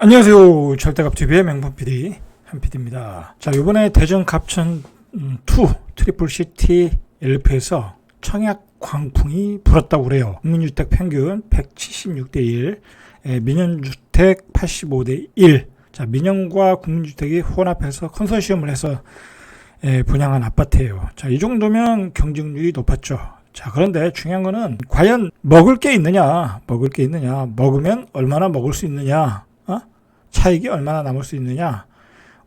안녕하세요. 절대갑TV의 맹범 PD 한PD입니다. 자, 이번에 대전 갑천 2 트리플 시티 LF에서 청약 광풍이 불었다고 그래요. 국민주택 평균 176대 1, 민영주택 85대 1. 자, 민영과 국민주택이 혼합해서 컨소시엄을 해서 분양한 아파트예요. 자, 이 정도면 경쟁률이 높았죠. 자, 그런데 중요한 거는 과연 먹을 게 있느냐, 먹으면 얼마나 먹을 수 있느냐, 차익이 얼마나 남을 수 있느냐,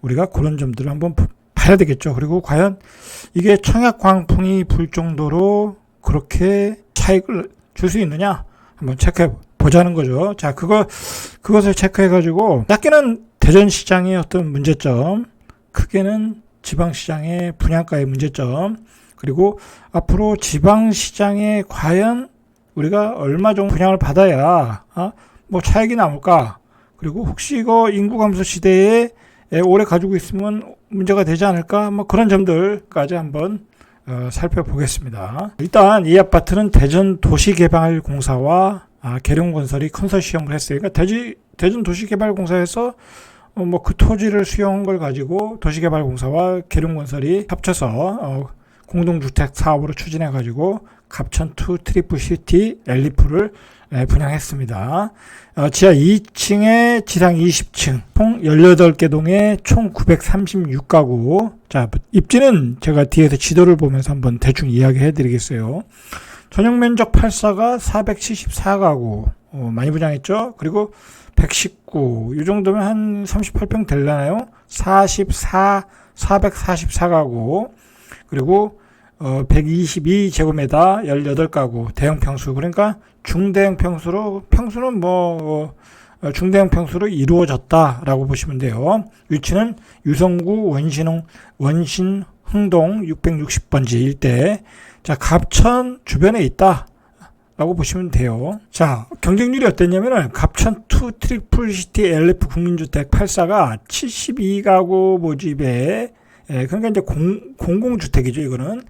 우리가 그런 점들을 한번 봐야 되겠죠. 그리고 과연 이게 청약 광풍이 불 정도로 그렇게 차익을 줄 수 있느냐 한번 체크해 보자는 거죠. 자, 그것을 체크해 가지고 작게는 대전시장의 어떤 문제점, 크게는 지방시장의 분양가의 문제점, 그리고 앞으로 지방시장에 과연 우리가 얼마 정도 분양을 받아야 뭐 차익이 남을까, 그리고 혹시 이거 인구 감소 시대에 오래 가지고 있으면 문제가 되지 않을까, 뭐 그런 점들까지 한번 살펴보겠습니다. 일단 이 아파트는 대전도시개발공사와 계룡건설이 컨소시엄을 했어요. 그러니까 대전도시개발공사에서 뭐 그 토지를 수용한 걸 가지고 도시개발공사와 계룡건설이 합쳐서 공동주택 사업으로 추진해 가지고 갑천2 트리플 시티 엘리프를 분양했습니다. 지하 2층에 지상 20층, 총 18개 동에 총 936가구. 자, 입지는 제가 뒤에서 지도를 보면서 한번 대충 이야기해 드리겠어요. 전용 면적 8사가 474가구. 많이 분양했죠? 그리고 119, 이 정도면 한 38평 되려나요? 444가구. 그리고 122제곱미터 18가구, 대형 평수. 그러니까 중대형 평수는 중대형 평수로 이루어졌다라고 보시면 돼요. 위치는 유성구 원신흥동 660번지 일대. 자, 갑천 주변에 있다 라고 보시면 돼요. 자, 경쟁률이 어땠냐면은 갑천2 트리플 시티 LF 국민주택 8사가 72가구 모집에, 그러니까 이제 공공주택이죠. 이거는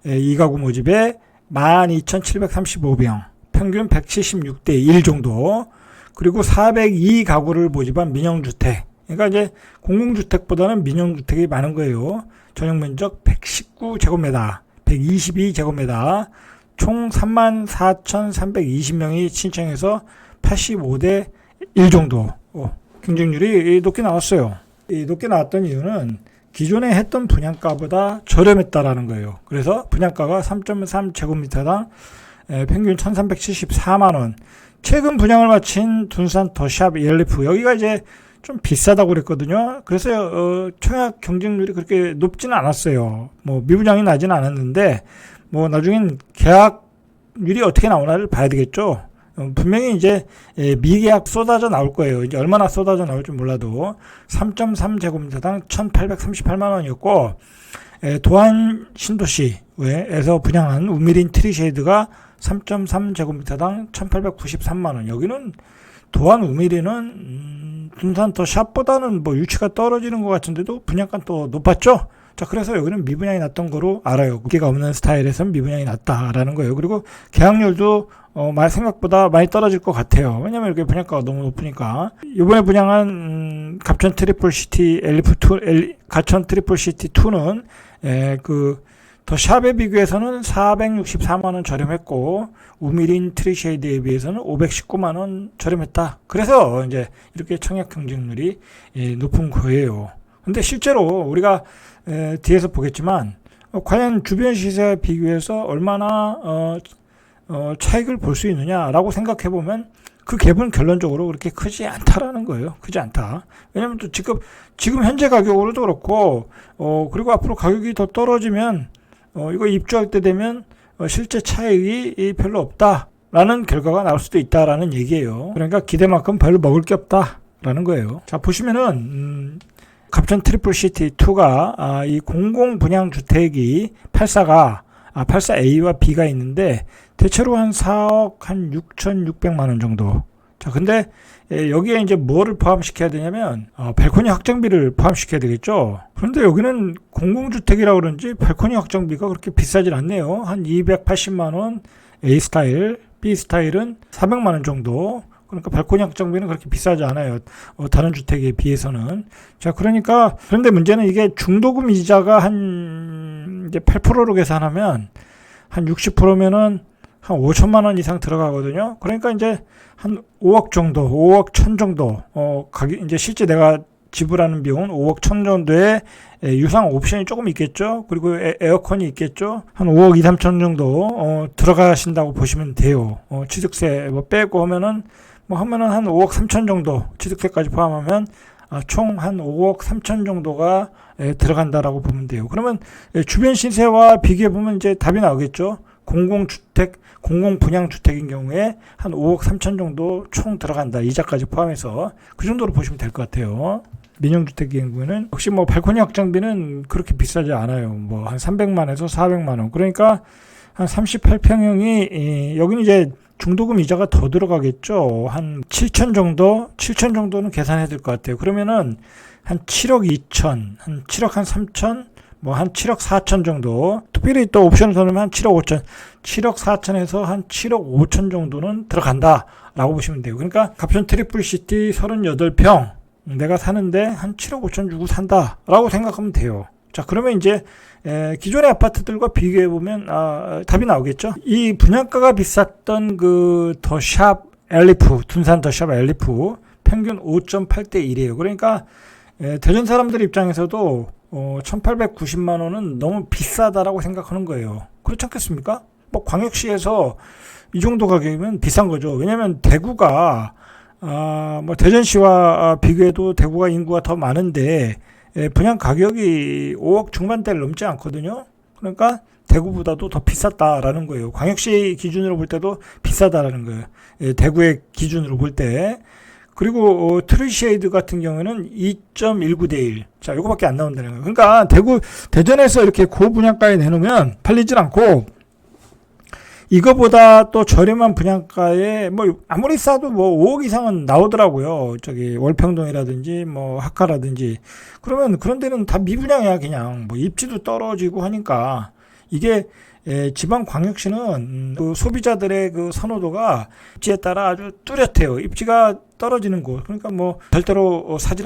2가구 모집에 12,735평, 평균 176대 1 정도. 그리고 402가구를 모집한 민영주택. 그러니까 이제 공공주택보다는 민영주택이 많은 거예요. 전용 면적 119제곱미터, 122제곱미터, 총 34,320명이 신청해서 85대 1 정도. 경쟁률이 높게 나왔어요. 이 높게 나왔던 이유는 기존에 했던 분양가보다 저렴했다라는 거예요. 그래서 분양가가 3.3제곱미터당 평균 1,374만원. 최근 분양을 마친 둔산 더샵 엘리프, 여기가 이제 좀 비싸다고 그랬거든요. 그래서 청약 경쟁률이 그렇게 높지는 않았어요. 뭐 미분양이 나지는 않았는데, 뭐 나중엔 계약률이 어떻게 나오나를 봐야 되겠죠. 분명히 이제 미계약 쏟아져 나올 거예요. 이제 얼마나 쏟아져 나올지 몰라도 3.3제곱미터당 1,838만원이었고, 도안 신도시에서 분양한 우미린 트리쉐이드가 3.3제곱미터당 1,893만원. 여기는 도안 우미린은 둔산 더 샵보다는 뭐 유치가 떨어지는 것 같은데도 분양가 또 높았죠. 자, 그래서 여기는 미분양이 났던 거로 알아요. 무게가 없는 스타일에서는 미분양이 났다라는 거예요. 그리고 계약률도 생각보다 많이 떨어질 것 같아요. 왜냐면 이렇게 분양가가 너무 높으니까. 이번에 분양한 갑천 트리플 시티 갑천 트리플 시티 2는 더 샵에 비교해서는 464만원 저렴했고, 우미린 트리쉐이드에 비해서는 519만원 저렴했다. 그래서 이제 이렇게 청약 경쟁률이 높은 거예요. 근데 실제로 우리가 뒤에서 보겠지만, 과연 주변 시세와 비교해서 얼마나 차익을 볼 수 있느냐라고 생각해 보면 그 갭은 결론적으로 그렇게 크지 않다라는 거예요. 크지 않다. 왜냐면 또 지금 현재 가격으로도 그렇고, 그리고 앞으로 가격이 더 떨어지면 이거 입주할 때 되면 실제 차익이 별로 없다라는 결과가 나올 수도 있다라는 얘기예요. 그러니까 기대만큼 별로 먹을 게 없다라는 거예요. 자, 보시면은 갑천 트리플 시티 2가 이 공공 분양 주택이 8사 A와 B가 있는데 대체로 한 4억 한 6,600만 원 정도. 자, 근데 여기에 이제 뭐를 포함시켜야 되냐면 발코니 확장비를 포함시켜야 되겠죠. 그런데 여기는 공공주택이라 그런지 발코니 확장비가 그렇게 비싸질 않네요. 한 280만 원 A 스타일, B 스타일은 400만 원 정도. 그러니까 발코니 확장비는 그렇게 비싸지 않아요. 다른 주택에 비해서는. 자, 그러니까 그런데 문제는 이게 중도금 이자가 한 이제 8%로 계산하면 한 60%면은 한 5천만 원 이상 들어가거든요. 그러니까 이제 한 5억 정도, 5억 1천 정도, 가격, 이제 실제 내가 지불하는 비용은 5억 1천 정도의 유상 옵션이 조금 있겠죠. 그리고 에어컨이 있겠죠. 한 5억 2, 3천 정도, 들어가신다고 보시면 돼요. 취득세 뭐 빼고 하면은, 한 5억 3천 정도, 취득세까지 포함하면, 총 한 5억 3천 정도가 들어간다라고 보면 돼요. 그러면 주변 시세와 비교해 보면 이제 답이 나오겠죠. 공공분양주택인 경우에 한 5억 3천 정도 총 들어간다. 이자까지 포함해서 그 정도로 보시면 될 것 같아요. 민영주택의 경우에는 역시 뭐 발코니 확장비는 그렇게 비싸지 않아요. 뭐 한 300만에서 400만 원. 그러니까 한 38평형이 여기는 이제 중도금 이자가 더 들어가겠죠. 한 7천 정도는 계산해야 될 것 같아요. 그러면은 한 7억 2천, 한 7억 한 3천, 한 7억 4천 정도. 특별히 또 옵션을 더 넣으면 한 7억 5천, 7억 4천에서 한 7억 5천 정도는 들어간다라고 보시면 돼요. 그러니까 갑션 트리플시티 38평 내가 사는데 한 7억 5천 주고 산다라고 생각하면 돼요. 자, 그러면 이제 기존의 아파트들과 비교해 보면 답이 나오겠죠. 이 분양가가 비쌌던 그 더샵 엘리프, 둔산 더샵 엘리프 평균 5.8대 1이에요. 그러니까 대전 사람들 입장에서도 1,890만 원은 너무 비싸다라고 생각하는 거예요. 그렇지 않겠습니까? 뭐 광역시에서 이 정도 가격이면 비싼 거죠. 왜냐하면 대구가 뭐 대전시와 비교해도 대구가 인구가 더 많은데 분양 가격이 5억 중반대를 넘지 않거든요. 그러니까 대구보다도 더 비쌌다라는 거예요. 광역시 기준으로 볼 때도 비싸다라는 거예요. 대구의 기준으로 볼 때. 그리고 트리쉐이드 같은 경우에는 2.19대 1. 자, 요거밖에 안 나온다는 거예요. 그러니까 대전에서 이렇게 고분양가에 내놓으면 팔리질 않고 이거보다 또 저렴한 분양가에 뭐 아무리 싸도 뭐 5억 이상은 나오더라고요. 저기 월평동이라든지 뭐 학가라든지. 그러면 그런 데는 다 미분양이야. 그냥 뭐 입지도 떨어지고 하니까 이게 지방 광역시는 그 소비자들의 그 선호도가 입지에 따라 아주 뚜렷해요. 입지가 떨어지는 곳. 그러니까 뭐 절대로 사지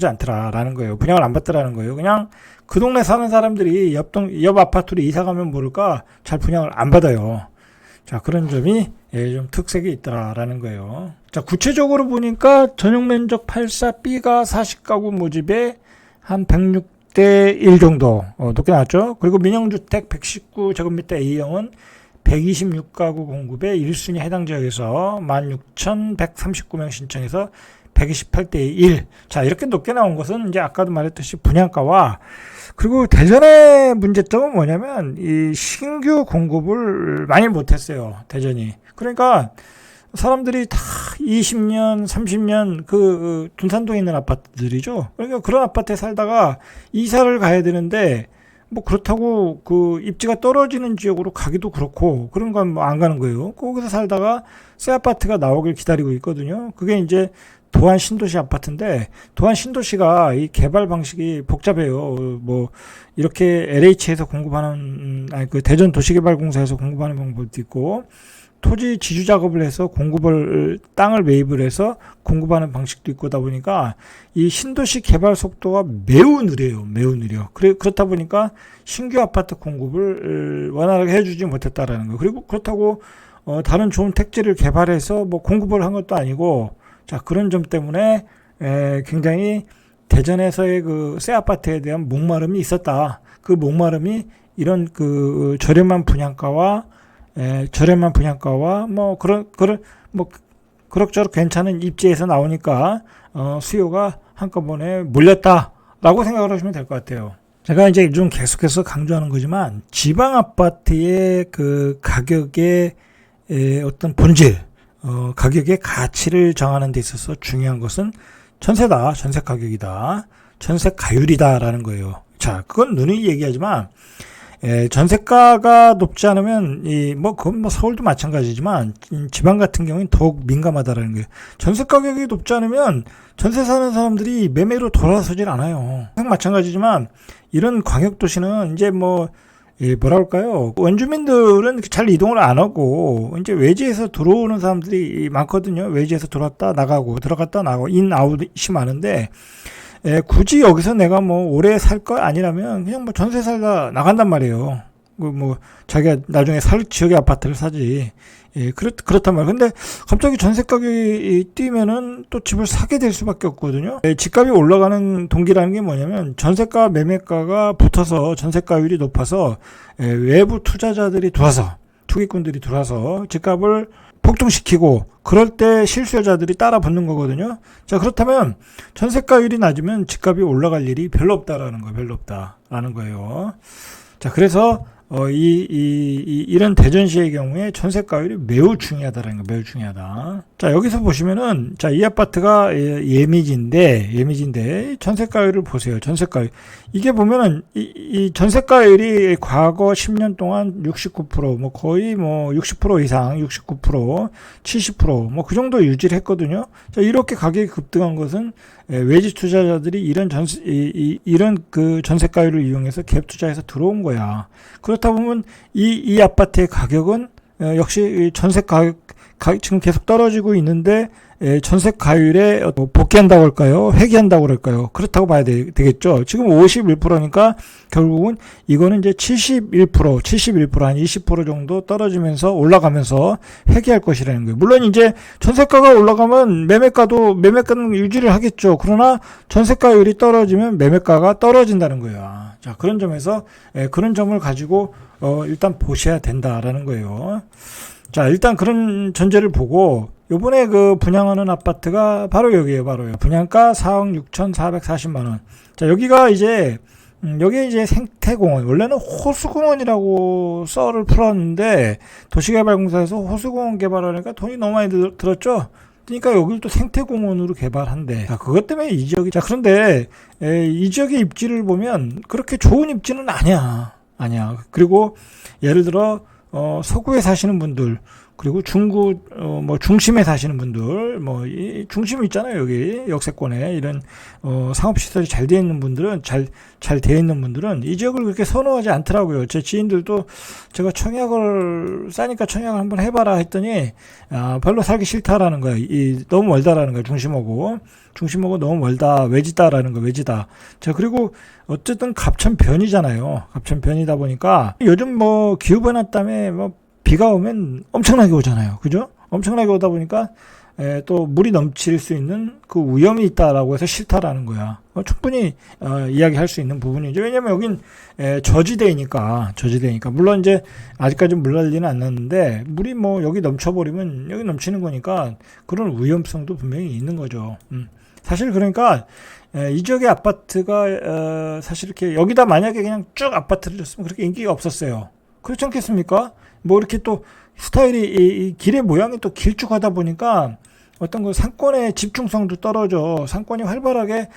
않더라라는 거예요. 분양을 안 받더라는 거예요. 그냥 그 동네 사는 사람들이 옆 아파트로 이사 가면 모를까 잘 분양을 안 받아요. 자, 그런 점이 좀 특색이 있다라는 거예요. 자, 구체적으로 보니까 전용 면적 84B가 40가구 모집에 한 106대 1 정도 높게 나왔죠. 그리고 민영주택 119제곱미터 A형은 126가구 공급에 1순위 해당 지역에서 16,139명 신청해서 128대 1. 자, 이렇게 높게 나온 것은 이제 아까도 말했듯이 분양가와 그리고 대전의 문제점은 뭐냐면 이 신규 공급을 많이 못했어요. 대전이. 그러니까 사람들이 다 20년, 30년 그 둔산동에 있는 아파트들이죠. 그러니까 그런 아파트에 살다가 이사를 가야 되는데 뭐 그렇다고 그 입지가 떨어지는 지역으로 가기도 그렇고 그런 건 뭐 안 가는 거예요. 거기서 살다가 새 아파트가 나오길 기다리고 있거든요. 그게 이제 도안 신도시 아파트인데 도안 신도시가 이 개발 방식이 복잡해요. 뭐 이렇게 LH에서 공급하는 그 대전 도시개발공사에서 공급하는 방법도 있고 토지 지주 작업을 해서 땅을 매입을 해서 공급하는 방식도 있고 다 보니까 이 신도시 개발 속도가 매우 느려요. 매우 느려. 그렇다 보니까 신규 아파트 공급을 원활하게 해주지 못했다라는 거. 그리고 그렇다고 다른 좋은 택지를 개발해서 뭐 공급을 한 것도 아니고 자, 그런 점 때문에 굉장히 대전에서의 그 새 아파트에 대한 목마름이 있었다. 그 목마름이 이런 그 저렴한 분양가와 뭐 그럭저럭 괜찮은 입지에서 나오니까 수요가 한꺼번에 몰렸다라고 생각을 하시면 될 것 같아요. 제가 이제 좀 계속해서 강조하는 거지만 지방 아파트의 그 가격의 어떤 본질, 가격의 가치를 정하는 데 있어서 중요한 것은 전세다, 전세 가격이다, 전세 가율이다라는 거예요. 자, 그건 누누이 얘기하지만 전세가가 높지 않으면 그건 뭐 서울도 마찬가지지만 지방 같은 경우는 더욱 민감하다라는 거예요. 전세 가격이 높지 않으면 전세 사는 사람들이 매매로 돌아서질 않아요. 마찬가지지만 이런 광역 도시는 이제 뭐 뭐라 할까요? 원주민들은 잘 이동을 안 하고 이제 외지에서 들어오는 사람들이 많거든요. 외지에서 들어왔다 나가고 들어갔다 나가고 인아웃이 많은데 굳이 여기서 내가 뭐 오래 살 거 아니라면 그냥 뭐 전세 살다 나간단 말이에요. 뭐 자기가 나중에 살 지역의 아파트를 사지. 그렇단 말이에요. 근데 갑자기 전세 가격이 뛰면은 또 집을 사게 될 수밖에 없거든요. 집값이 올라가는 동기라는 게 뭐냐면 전세가 매매가가 붙어서 전세가율이 높아서 외부 투자자들이 들어와서 투기꾼들이 들어와서 집값을 폭등시키고 그럴 때 실수요자들이 따라 붙는 거거든요. 자, 그렇다면 전세가율이 낮으면 집값이 올라갈 일이 별로 없다라는 거예요. 별로 없다라는 거예요. 자, 그래서 이런 대전시의 경우에 전세가율이 매우 중요하다라는 거, 매우 중요하다. 자, 여기서 보시면은, 자, 이 아파트가 예미지인데, 전세가율을 보세요. 전세가율. 이게 보면은, 이 전세가율이 과거 10년 동안 69%, 뭐 거의 뭐 60% 이상, 69%, 70%, 뭐 그 정도 유지를 했거든요. 자, 이렇게 가격이 급등한 것은 외지 투자자들이 이런 그 전세가율을 이용해서 갭 투자해서 들어온 거야. 그렇다 보면 이 아파트의 가격은 역시 전세 가격 지금 계속 떨어지고 있는데 전세 가율에 복귀한다고 할까요? 회귀한다고 그럴까요? 그렇다고 봐야 되겠죠. 지금 51%니까 결국은 이거는 이제 71% 한 20% 정도 떨어지면서 올라가면서 회귀할 것이라는 거예요. 물론 이제 전세가가 올라가면 매매가는 유지를 하겠죠. 그러나 전세가율이 떨어지면 매매가가 떨어진다는 거예요. 자, 그런 점에서 그런 점을 가지고 일단 보셔야 된다라는 거예요. 자, 일단 그런 전제를 보고 요번에 그 분양하는 아파트가 바로 여기에요. 바로요. 분양가 4억 6,440만 원. 자, 여기가 이제 여기 이제 생태공원. 원래는 호수공원이라고 썰을 풀었는데 도시개발공사에서 호수공원 개발하니까 돈이 너무 많이 들었죠. 그러니까 여기를 또 생태공원으로 개발한대. 자, 그것 때문에 이 지역이. 자, 그런데 이 지역의 입지를 보면 그렇게 좋은 입지는 아니야. 그리고 예를 들어 서구에 사시는 분들, 그리고 중구, 중심에 사시는 분들, 이 중심 있잖아요, 여기. 역세권에. 이런, 상업시설이 잘 되어 있는 분들은, 잘 되어 있는 분들은 이 지역을 그렇게 선호하지 않더라고요. 제 지인들도 제가 싸니까 청약을 한번 해봐라 했더니, 별로 살기 싫다라는 거예요. 너무 멀다라는 거예요, 중심하고 너무 멀다, 외지다라는 거예요, 외지다. 자, 그리고 어쨌든 갑천변이잖아요. 갑천변이다 보니까 요즘 기후변화 때문에 비가 오면 엄청나게 오잖아요. 그죠? 엄청나게 오다 보니까 또 물이 넘칠 수 있는 그 위험이 있다라고 해서 싫다라는 거야. 충분히 이야기할 수 있는 부분이죠. 왜냐면 여긴 저지대니까. 물론 이제 아직까지 물 난리는 안 났는데 물이 여기 넘쳐버리면 여기 넘치는 거니까 그런 위험성도 분명히 있는 거죠. 사실 그러니까 이 지역의 아파트가 사실 이렇게 여기다 만약에 그냥 쭉 아파트를 줬으면 그렇게 인기가 없었어요. 그렇지 않겠습니까? 이렇게 또 스타일이 이 길의 모양이 또 길쭉하다 보니까 어떤 그 상권의 집중성도 떨어져. 상권이 활발하게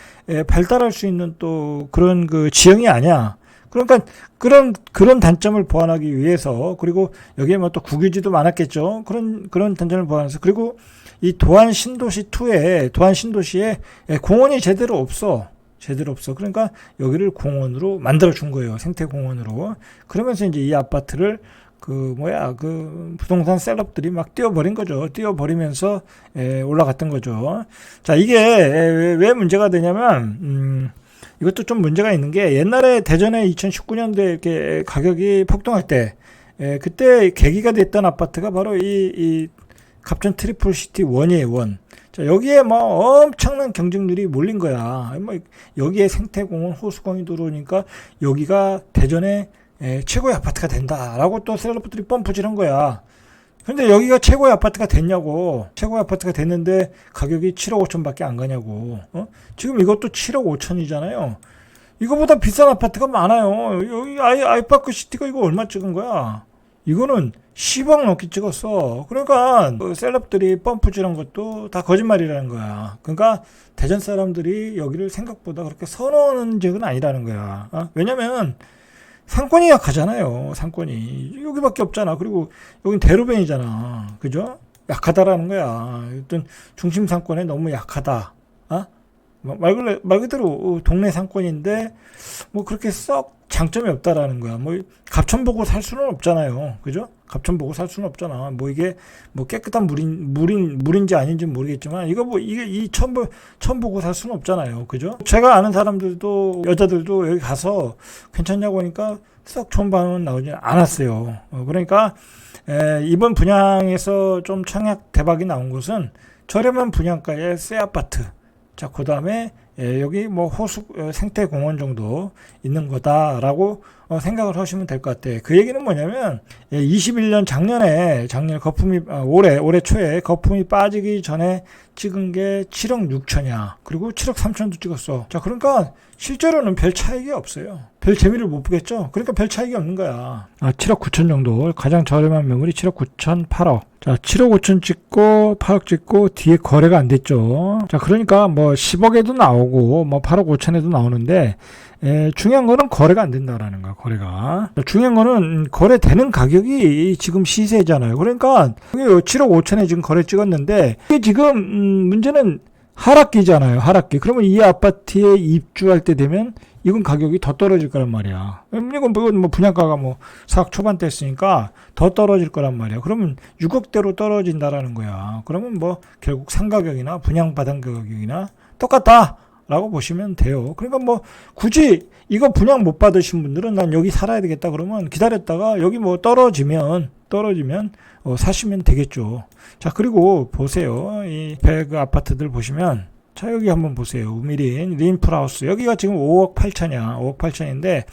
발달할 수 있는 또 그런 그 지형이 아니야. 그러니까 그런 단점을 보완하기 위해서, 그리고 여기에 또 국유지도 많았겠죠. 그런 단점을 보완해서, 그리고 이 도안 신도시 2에 도안 신도시에 공원이 제대로 없어. 그러니까 여기를 공원으로 만들어 준 거예요. 생태공원으로. 그러면서 이제 이 아파트를 부동산 셀럽들이 막 띄워버린 거죠. 띄워버리면서 올라갔던 거죠. 자, 이게 왜 문제가 되냐면 이것도 좀 문제가 있는 게, 옛날에 대전에 2019년도에 이렇게 가격이 폭등할 때 그때 계기가 됐던 아파트가 바로 이 갑천 트리플시티 1이에요. 자, 여기에 엄청난 경쟁률이 몰린 거야. 여기에 생태공원, 호수공원이 들어오니까 여기가 대전의 최고의 아파트가 된다라고 또 셀럽들이 펌프질한 거야. 근데 여기가 최고의 아파트가 됐냐고. 최고의 아파트가 됐는데 가격이 7억 5천밖에 안 가냐고. 지금 이것도 7억 5천이잖아요. 이거보다 비싼 아파트가 많아요. 여기 아이파크 시티가 이거 얼마 찍은 거야? 이거는 10억 넘게 찍었어. 그러니까 셀럽들이 펌프질한 것도 다 거짓말이라는 거야. 그러니까 대전 사람들이 여기를 생각보다 그렇게 선호하는 지역은 아니라는 거야. 왜냐면 상권이 약하잖아요. 상권이 여기밖에 없잖아. 그리고 여긴 대로변이잖아. 그죠? 약하다라는 거야. 어떤 중심 상권에 너무 약하다. 말 그대로 동네 상권인데 뭐 그렇게 썩 장점이 없다라는 거야. 뭐 갑천 보고 살 수는 없잖아요. 그죠? 갑천 보고 살 수는 없잖아. 뭐 이게 뭐 깨끗한 물인지 아닌지 모르겠지만 이게 처음 보고 살 수는 없잖아요. 그죠? 제가 아는 사람들도 여자들도 여기 가서 괜찮냐고 하니까 썩 좋은 반응은 나오지 않았어요. 그러니까 이번 분양에서 좀 청약 대박이 나온 것은 저렴한 분양가의 새 아파트. 자, 그 다음에 여기 뭐 호수 생태공원 정도 있는 거다라고 생각을 하시면 될 것 같아요. 그 얘기는 뭐냐면 21년 작년 거품이 올해 초에 거품이 빠지기 전에 찍은 게 7억 6천이야. 그리고 7억 3천도 찍었어. 자, 그러니까 실제로는 별 차이가 없어요. 별 재미를 못 보겠죠. 그러니까 별 차이가 없는 거야. 7억 9천 정도. 가장 저렴한 매물이 7억 9천 8억. 자, 7억 5천 찍고 8억 찍고 뒤에 거래가 안 됐죠. 자, 그러니까 뭐 10억에도 나오고 뭐 8억 5천에도 나오는데 중요한 거는 거래가 안 된다라는 거야. 거래가. 중요한 거는 거래되는 가격이 지금 시세잖아요. 그러니까 7억 5천에 지금 거래 찍었는데 이게 지금 문제는 하락기잖아요. 하락기. 그러면 이 아파트에 입주할 때 되면 이건 가격이 더 떨어질 거란 말이야. 이건 뭐 분양가가 뭐 4억 초반대 했으니까 더 떨어질 거란 말이야. 그러면 6억대로 떨어진다라는 거야. 그러면 뭐 결국 상가격이나 분양받은 가격이나 똑같다라고 보시면 돼요. 그러니까 뭐 굳이 이거 분양 못 받으신 분들은 난 여기 살아야 되겠다 그러면 기다렸다가 여기 뭐 떨어지면 사시면 되겠죠. 자, 그리고 보세요. 이 그 아파트들 보시면 자, 여기 한번 보세요. 우미린, 린플하우스. 여기가 지금 5억 8천이야. 5억 8천인데,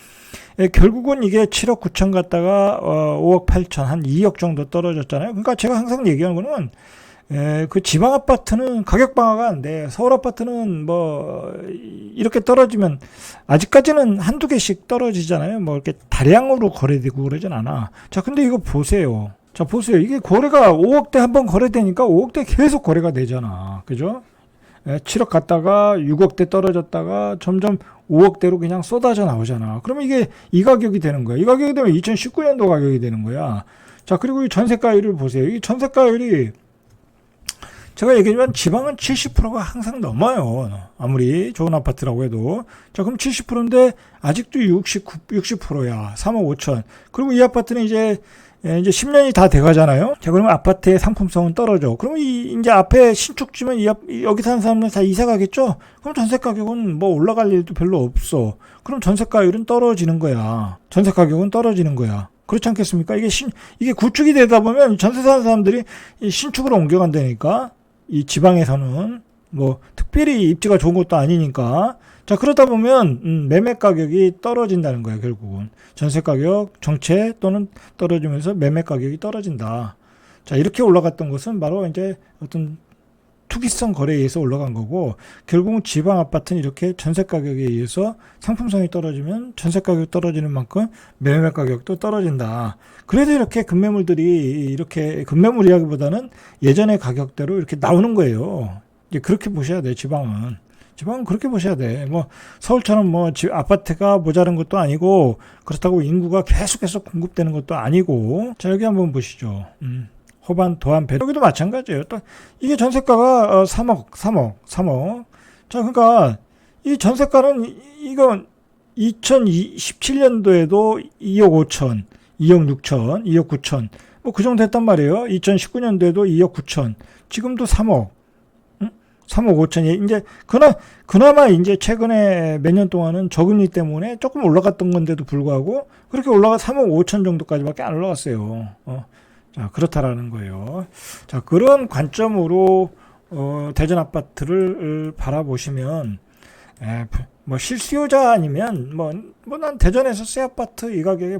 결국은 이게 7억 9천 갔다가, 5억 8천, 한 2억 정도 떨어졌잖아요. 그러니까 제가 항상 얘기하는 거는, 그 지방 아파트는 가격 방어가 안 돼. 서울 아파트는 뭐, 이렇게 떨어지면, 아직까지는 한두 개씩 떨어지잖아요. 뭐, 이렇게 다량으로 거래되고 그러진 않아. 자, 근데 이거 보세요. 자, 보세요. 이게 거래가 5억대 한번 거래되니까 5억대 계속 거래가 되잖아. 그죠? 7억 갔다가 6억대 떨어졌다가 점점 5억대로 그냥 쏟아져 나오잖아. 그러면 이게 이 가격이 되는 거야. 이 가격이 되면 2019년도 가격이 되는 거야. 자, 그리고 이 전세가율을 보세요. 이 전세가율이 제가 얘기했지만 지방은 70%가 항상 넘어요. 아무리 좋은 아파트라고 해도. 자, 그럼 70%인데 아직도 60%야. 3억 5천. 그리고 이 아파트는 이제 10년이 다 돼가잖아요. 자, 그러면 아파트의 상품성은 떨어져. 그러면 이제 앞에 신축지면 여기 사는 사람들 다 이사 가겠죠? 그럼 전세 가격은 뭐 올라갈 일도 별로 없어. 그럼 전세가율은 떨어지는 거야. 전세 가격은 떨어지는 거야. 그렇지 않겠습니까? 이게 구축이 되다 보면 전세 사는 사람들이 신축으로 옮겨간다니까. 이 지방에서는 뭐 특별히 입지가 좋은 것도 아니니까. 자, 그러다 보면 매매 가격이 떨어진다는 거예요. 결국은 전세 가격 정체 또는 떨어지면서 매매 가격이 떨어진다. 자, 이렇게 올라갔던 것은 바로 이제 어떤 투기성 거래에 의해서 올라간 거고, 결국은 지방 아파트는 이렇게 전세 가격에 의해서 상품성이 떨어지면 전세 가격 떨어지는 만큼 매매 가격도 떨어진다. 그래서 이렇게 금매물들이 이렇게 금매물 이야기보다는 예전의 가격대로 이렇게 나오는 거예요. 이제 그렇게 보셔야 돼. 지방은 그렇게 보셔야 돼. 뭐 서울처럼 뭐 아파트가 모자란 것도 아니고, 그렇다고 인구가 계속해서 공급되는 것도 아니고. 자, 여기 한번 보시죠. 호반, 도안, 배. 여기도 마찬가지예요. 또 이게 전세가가 3억. 자, 그러니까 이 전세가는 이건 2017년도에도 2억 5천, 2억 6천, 2억 9천 뭐 그 정도 했단 말이에요. 2019년도에도 2억 9천, 지금도 3억. 3억 5천이 이제 그나마 이제 최근에 몇 년 동안은 저금리 때문에 조금 올라갔던 건데도 불구하고 그렇게 3억 5천 정도까지밖에 안 올라갔어요. 자, 그렇다라는 거예요. 자, 그런 관점으로 대전 아파트를 바라보시면 뭐 실수요자 아니면 뭐 난 대전에서 새 아파트 이 가격에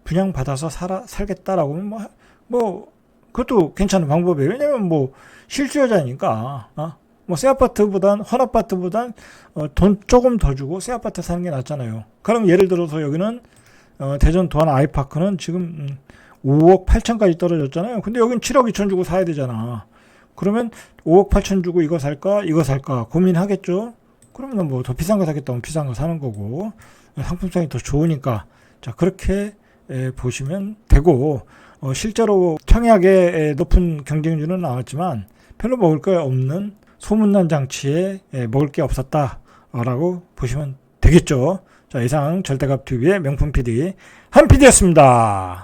분양 받아서 살겠다라고 하면 뭐 그것도 괜찮은 방법이에요. 왜냐면 뭐 실수요자니까 뭐 새 아파트보단 헌 아파트보단 돈 조금 더 주고 새 아파트 사는 게 낫잖아요. 그럼 예를 들어서 여기는 대전 도안 아이파크는 지금 5억 8천까지 떨어졌잖아요. 근데 여긴 7억 2천 주고 사야 되잖아. 그러면 5억 8천 주고 이거 살까 고민하겠죠. 그러면 뭐 더 비싼 거 사겠다면 비싼 거 사는 거고, 상품성이 더 좋으니까. 자, 그렇게 보시면 되고, 실제로 청약에 높은 경쟁률은 나왔지만 별로 먹을 거 없는 소문난 장치에 먹을 게 없었다라고 보시면 되겠죠. 자, 이상 절대값TV의 명품 PD 한 PD였습니다.